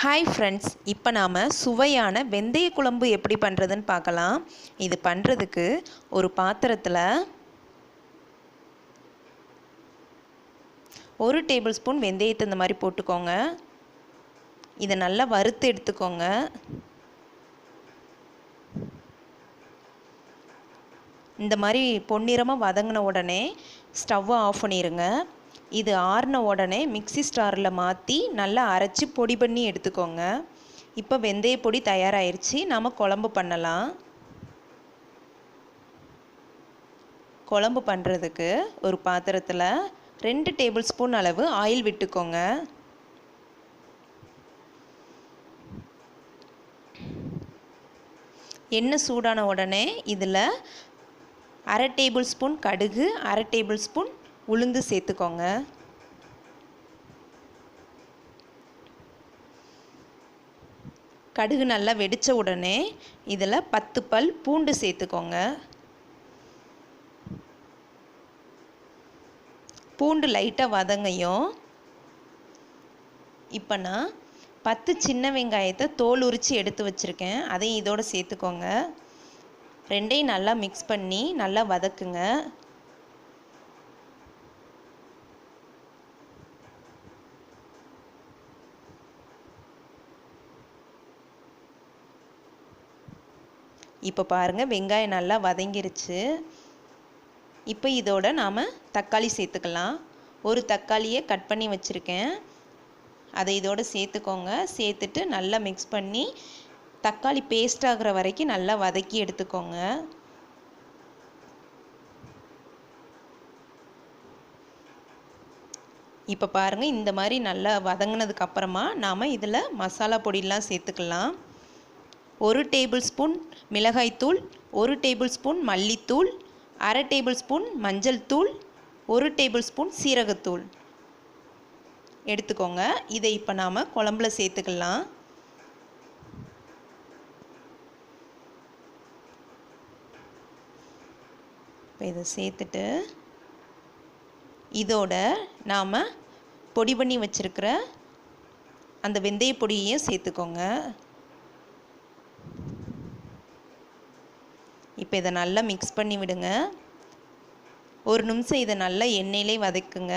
Hi friends, இப்போ நாம் சுவையான வெந்தய குழம்பு எப்படி பண்ணுறதுன்னு பார்க்கலாம். இது பண்ணுறதுக்கு ஒரு பாத்திரத்தில் 1 டேபிள் ஸ்பூன் வெந்தயத்தை இந்த மாதிரி போட்டுக்கோங்க. இதை நல்லா வறுத்து எடுத்துக்கோங்க. இந்த மாதிரி பொன்னிறமாக வதங்கின உடனே ஸ்டவ்வை ஆஃப் பண்ணிடுங்க. இது ஆறின உடனே மிக்ஸி ஸ்டாரில் மாற்றி நல்லா அரைச்சி பொடி பண்ணி எடுத்துக்கோங்க. இப்போ வெந்தய பொடி தயாராகிருச்சு. நாம் குழம்பு பண்ணலாம். குழம்பு பண்ணுறதுக்கு ஒரு பாத்திரத்தில் 2 டேபிள் ஸ்பூன் அளவு ஆயில் விட்டுக்கோங்க. எண்ணெய் சூடான உடனே இதில் 1/2 டேபிள் ஸ்பூன் கடுகு, 1/2 டேபிள் ஸ்பூன் உளுந்து சேர்த்துக்கோங்க. கடுகு நல்லா வெடித்த உடனே இதில் 10 பல் பூண்டு சேர்த்துக்கோங்க. பூண்டு லைட்டாக வதங்கையும் இப்போ நான் 10 சின்ன வெங்காயத்தை தோல் உரித்து எடுத்து வச்சுருக்கேன். அதையும் இதோடு சேர்த்துக்கோங்க. ரெண்டையும் நல்லா மிக்ஸ் பண்ணி நல்லா வதக்குங்க. இப்போ பாருங்கள், வெங்காயம் நல்லா வதங்கிருச்சு. இப்போ இதோட நாம் தக்காளி சேர்த்துக்கலாம். ஒரு தக்காளியை கட் பண்ணி வச்சுருக்கேன். அதை இதோடு சேர்த்துக்கோங்க. சேர்த்துட்டு நல்லா மிக்ஸ் பண்ணி தக்காளி பேஸ்ட் ஆகிற வரைக்கும் நல்லா வதக்கி எடுத்துக்கோங்க. இப்போ பாருங்கள், இந்த மாதிரி நல்லா வதங்கினதுக்கு அப்புறமா நாம் இதில் மசாலா பொடியெலாம் சேர்த்துக்கலாம். 1 டேபிள் ஸ்பூன் மிளகாய்த்தூள், 1 டேபிள் ஸ்பூன் மல்லித்தூள், 1/2 டேபிள் ஸ்பூன் மஞ்சள் தூள், 1 டேபிள் ஸ்பூன் சீரகத்தூள் எடுத்துக்கோங்க. இதை இப்போ நாம் குழம்புல சேர்த்துக்கலாம். இப்போ இதை சேர்த்துட்டு இதோட நாம் பொடி பண்ணி வச்சுருக்கிற அந்த வெந்தய பொடியையும் சேர்த்துக்கோங்க. இப்போ இதை நல்லா மிக்ஸ் பண்ணி விடுங்க. 1 நிமிஷம் இதை நல்லா எண்ணெயிலே வதக்குங்க.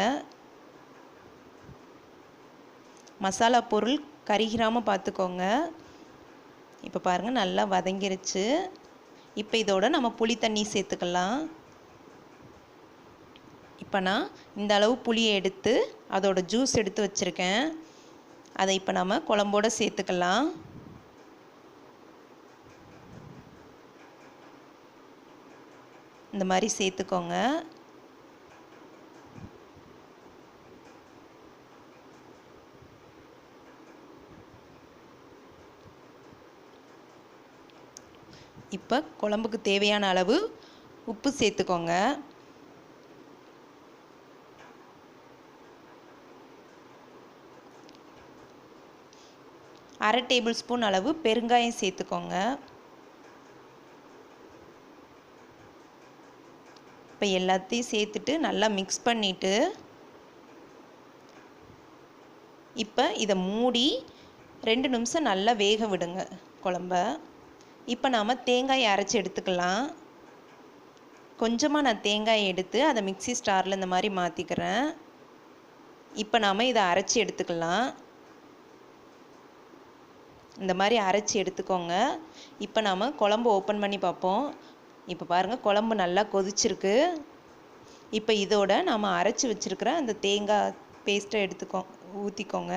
மசாலா பொருள் கருகிராமல் பார்த்துக்கோங்க. இப்போ பாருங்கள், நல்லா வதங்கிருச்சு. இப்போ இதோட நம்ம புளி தண்ணி சேர்த்துக்கலாம். இப்போ நான் இந்த அளவு புளியை எடுத்து அதோட ஜூஸ் எடுத்து வச்சுருக்கேன். அதை இப்போ நம்ம குழம்போடு சேர்த்துக்கலாம். இந்த மாதிரி சேர்த்துக்கோங்க. இப்போ குழம்புக்கு தேவையான அளவு உப்பு சேர்த்துக்கோங்க. அரை டேபிள் ஸ்பூன் அளவு பெருங்காயம் சேர்த்துக்கோங்க. இப்போ எல்லாத்தையும் சேர்த்துட்டு நல்லா மிக்ஸ் பண்ணிவிட்டு இப்போ இதை மூடி 2 நிமிஷம் நல்லா வேக விடுங்க குழம்ப. இப்போ நாம் தேங்காயை அரைச்சி எடுத்துக்கலாம். கொஞ்சமாக நான் தேங்காயை எடுத்து அதை மிக்ஸி ஸ்டாரில் இந்த மாதிரி மாற்றிக்கிறேன். இப்போ நாம் இதை அரைச்சி எடுத்துக்கலாம். இந்த மாதிரி அரைச்சி எடுத்துக்கோங்க. இப்போ நாம் குழம்பு ஓப்பன் பண்ணி பார்ப்போம். இப்போ பாருங்கள், குழம்பு நல்லா கொதிச்சிருக்கு. இப்போ இதோட நாம் அரைச்சி வச்சுருக்கிற அந்த தேங்காய் பேஸ்ட்டை ஊற்றிக்கோங்க.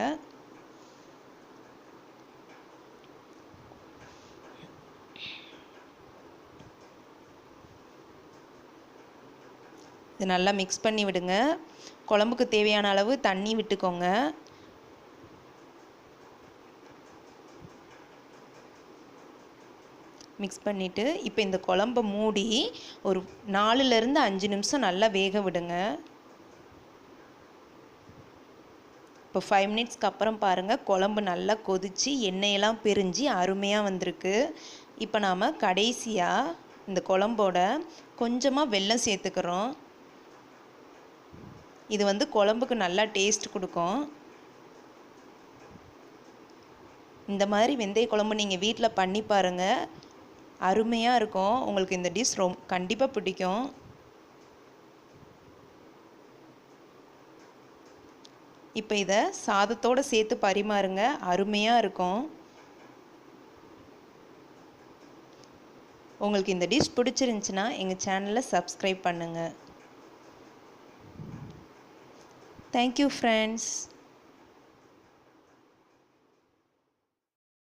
இது நல்லா மிக்ஸ் பண்ணி விடுங்க. குழம்புக்கு தேவையான அளவு தண்ணி விட்டுக்கோங்க. மிக்ஸ் பண்ணிவிட்டு இப்போ இந்த குழம்பை மூடி ஒரு 4லேருந்து 5 நிமிஷம் நல்லா வேக விடுங்க. இப்போ 5 மினிட்ஸ்க்கு அப்புறம் பாருங்கள், குழம்பு நல்லா கொதித்து எண்ணெயெல்லாம் பிரிஞ்சு அருமையாக வந்திருக்கு. இப்போ நாம் கடைசியாக இந்த குழம்போட கொஞ்சமாக வெல்லம் சேர்த்துக்கிறோம். இது குழம்புக்கு நல்லா டேஸ்ட் கொடுக்கும். இந்த மாதிரி வெந்தய குழம்பு நீங்கள் வீட்டில் பண்ணி பாருங்கள், அருமையாக இருக்கும். உங்களுக்கு இந்த டிஷ் கண்டிப்பாக பிடிக்கும். இப்போ இதை சாதத்தோடு சேர்த்து பரிமாறுங்க, அருமையாக இருக்கும். உங்களுக்கு இந்த டிஷ் பிடிச்சிருந்துச்சுன்னா எங்கள் சேனலை சப்ஸ்கிரைப் பண்ணுங்கள். Thank you friends.